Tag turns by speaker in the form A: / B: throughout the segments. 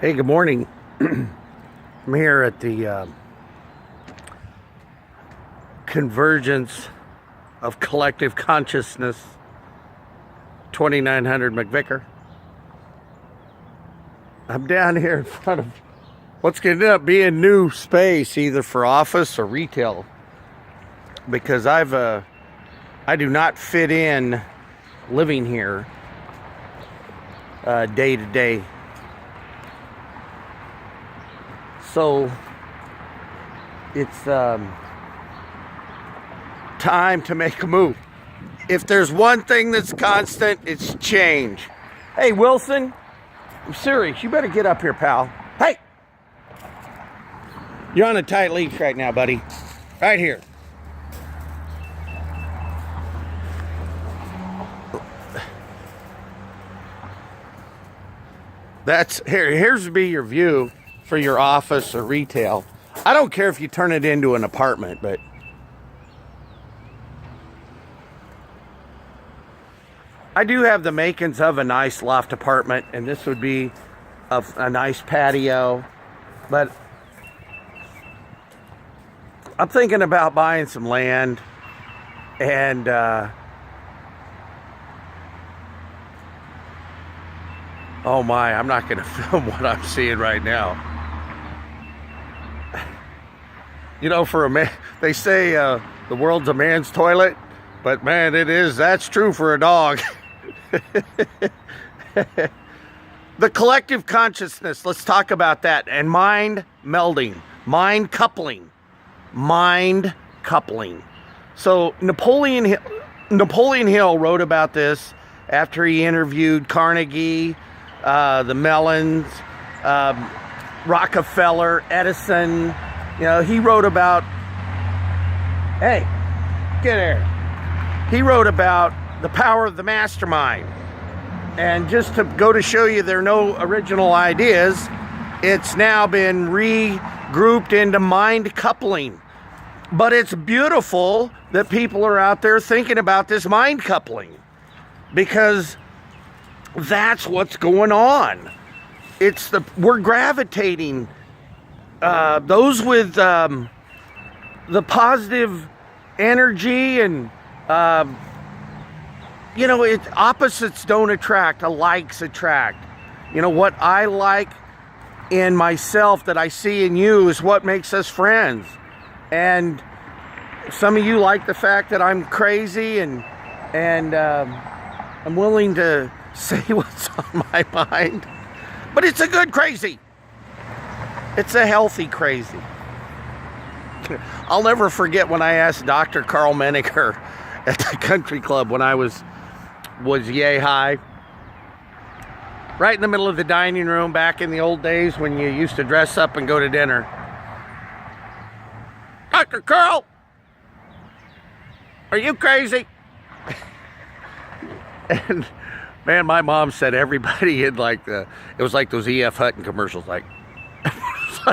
A: Hey, good morning. I'm here at the Convergence of Collective Consciousness, 2900 McVicker. I'm down here in front of what's going to end up being new space, either for office or retail, because I do not fit in living here day to day. So it's time to make a move. If there's one thing that's constant, it's change. Hey, Wilson, I'm serious. You better get up here, pal. Hey! You're on a tight leash right now, buddy. Right here. Here's to be your view for your office or retail. I don't care if you turn it into an apartment, but I do have the makings of a nice loft apartment, and this would be a nice patio, but I'm thinking about buying some land and oh my, I'm not going to film what I'm seeing right now. You know, for a man, they say the world's a man's toilet, but man, that's true for a dog. The collective consciousness, let's talk about that. And mind melding, mind coupling. So Napoleon Hill wrote about this after he interviewed Carnegie, the Mellons, Rockefeller, Edison. You know, he wrote about, hey, get here. He wrote about the power of the mastermind. And just to go to show you there are no original ideas, it's now been regrouped into mind coupling. But it's beautiful that people are out there thinking about this mind coupling, because that's what's going on. We're gravitating. Those with the positive energy and opposites don't attract, likes attract. You know, what I like in myself that I see in you is what makes us friends. And some of you like the fact that I'm crazy and I'm willing to say what's on my mind. But it's a good crazy. It's a healthy crazy. I'll never forget when I asked Dr. Carl Menninger at the country club when I was yay high. Right in the middle of the dining room back in the old days when you used to dress up and go to dinner. Dr. Carl, are you crazy? And man, my mom said everybody in it was like those E.F. Hutton commercials, like, it's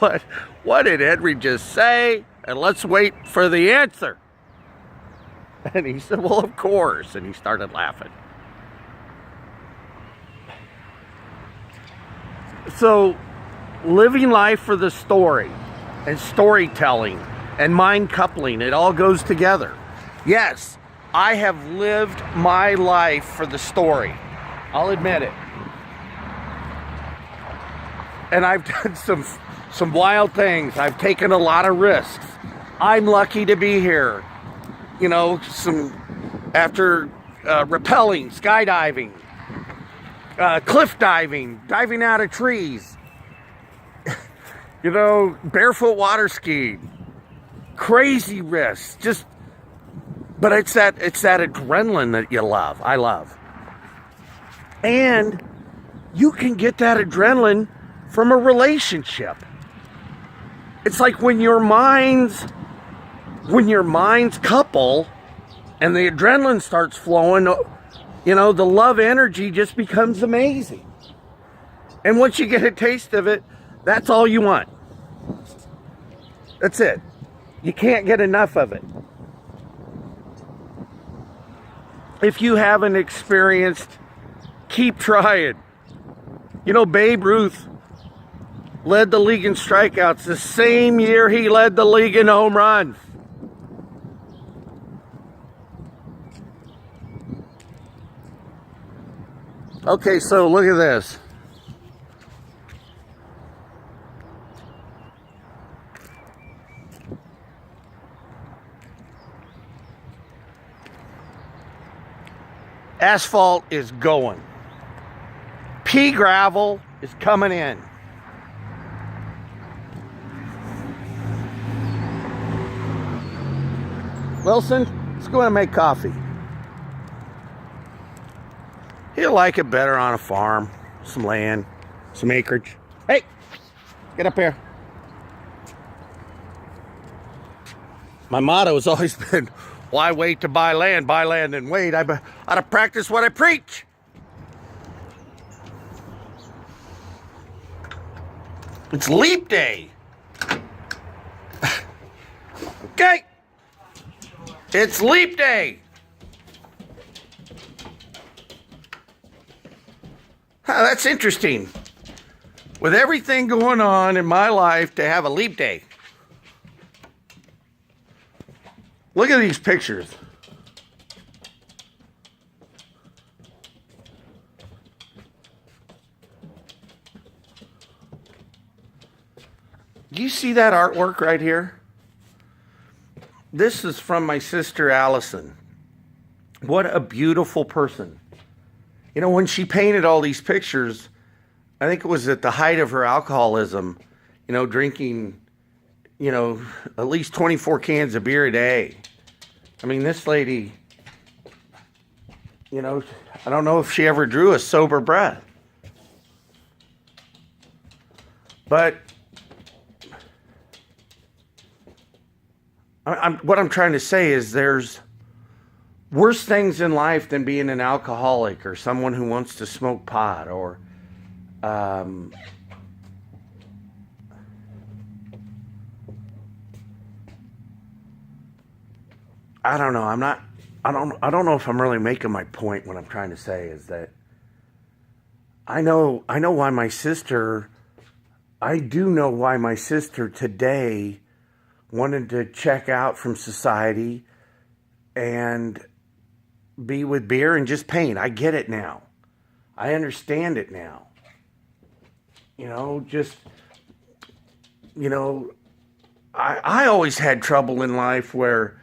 A: like, what did Henry just say? And let's wait for the answer. And he said, well, of course. And he started laughing. So, living life for the story and storytelling and mind coupling, it all goes together. Yes, I have lived my life for the story. I'll admit it. And I've done some wild things. I've taken a lot of risks. I'm lucky to be here. You know, after rappelling, skydiving, cliff diving, diving out of trees, you know, barefoot water skiing, crazy risks. But it's that adrenaline that you love. I love. And you can get that adrenaline from a relationship. It's like when your minds couple and the adrenaline starts flowing, you know, the love energy just becomes amazing. And once you get a taste of it, that's all you want. That's it. You can't get enough of it. If you haven't experienced, keep trying. You know, Babe Ruth led the league in strikeouts the same year he led the league in home runs. Okay, so look at this. Asphalt is going. Pea gravel is coming in. Wilson, let's go in and make coffee. He'll like it better on a farm, some land, some acreage. Hey, get up here. My motto has always been, why wait to buy land and wait. I ought to practice what I preach. It's leap day. Okay. It's leap day. That's interesting. With everything going on in my life, to have a leap day. Look at these pictures. Do you see that artwork right here? This is from my sister Allison. What a beautiful person. You know, when she painted all these pictures, I think it was at the height of her alcoholism, you know, drinking, you know, at least 24 cans of beer a day. I mean, this lady, you know, I don't know if she ever drew a sober breath. But what I'm trying to say is there's worse things in life than being an alcoholic or someone who wants to smoke pot or I don't know. I don't know if I'm really making my point. What I'm trying to say is that I do know why my sister today wanted to check out from society and be with beer and just paint. I get it now. I understand it now. You know, just, you know, I always had trouble in life where,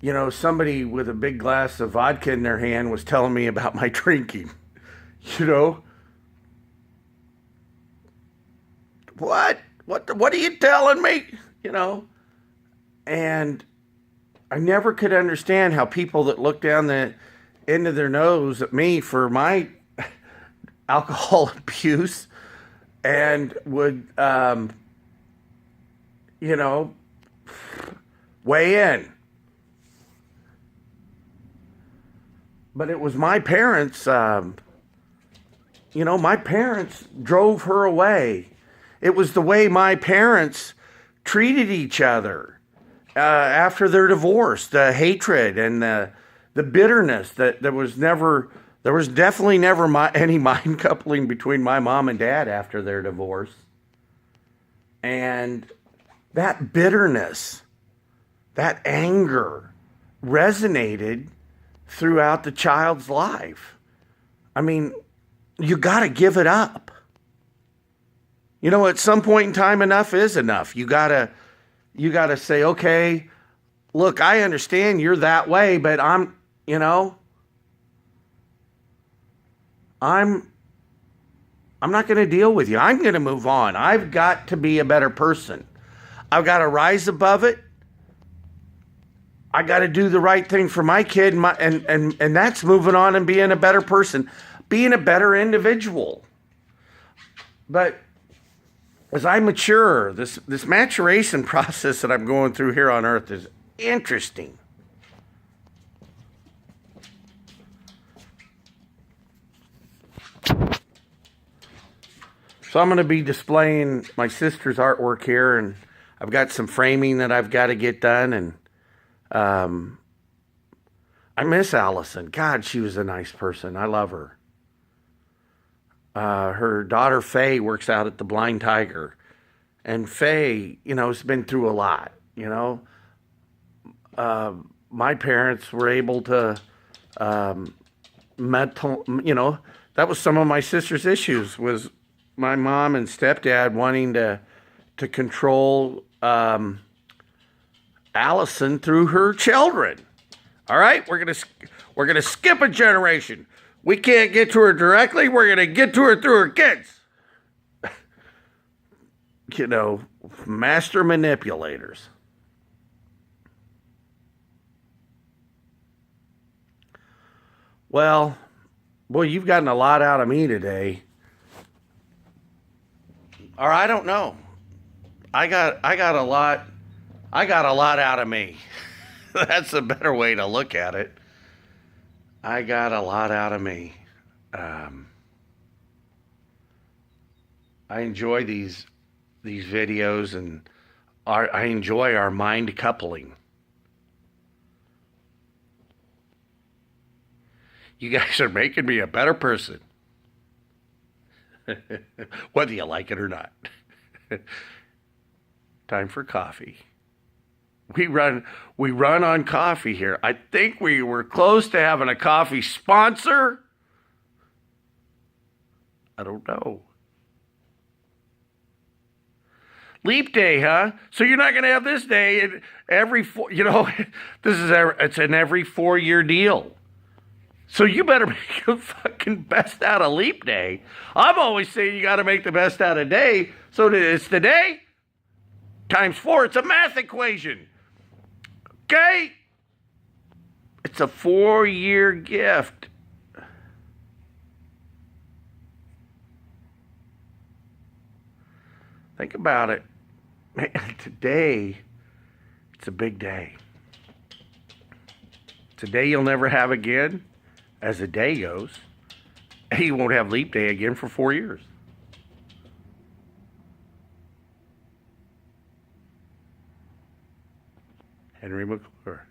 A: you know, somebody with a big glass of vodka in their hand was telling me about my drinking. You know? What are you telling me? You know? And I never could understand how people that look down the end of their nose at me for my alcohol abuse and would, you know, weigh in. But it was my parents, you know, my parents drove her away. It was the way my parents treated each other after their divorce, the hatred and the bitterness that there was definitely never any mind coupling between my mom and dad after their divorce. And that bitterness, that anger resonated throughout the child's life. I mean, you got to give it up. You know, at some point in time, enough is enough. You got to say, okay, look, I understand you're that way, but I'm not going to deal with you. I'm going to move on. I've got to be a better person. I've got to rise above it. I got to do the right thing for my kid, and that's moving on and being a better person, being a better individual. But as I mature, this maturation process that I'm going through here on earth is interesting. So I'm going to be displaying my sister's artwork here, and I've got some framing that I've got to get done, and I miss Allison. God, she was a nice person. I love her. Her daughter Faye works out at the Blind Tiger, and Faye, has been through a lot. My parents were able to mental, that was some of my sister's issues, was my mom and stepdad wanting to control Allison through her children. All right, we're gonna skip a generation. We can't get to her directly. We're gonna get to her through her kids. Master manipulators. Well, boy, you've gotten a lot out of me today. Or I don't know. I got a lot out of me. That's a better way to look at it. I got a lot out of me. I enjoy these videos, and I enjoy our mind coupling. You guys are making me a better person. Whether you like it or not. Time for coffee. We run on coffee here. I think we were close to having a coffee sponsor. I don't know. Leap day, huh? So you're not going to have this day every it's an every 4-year deal. So you better make the fucking best out of leap day. I'm always saying you got to make the best out of day. So it's the day times 4. It's a math equation. Okay? It's a 4-year gift. Think about it. Today, it's a big day. It's a day you'll never have again. As the day goes, you won't have leap day again for 4 years. Henry McClure.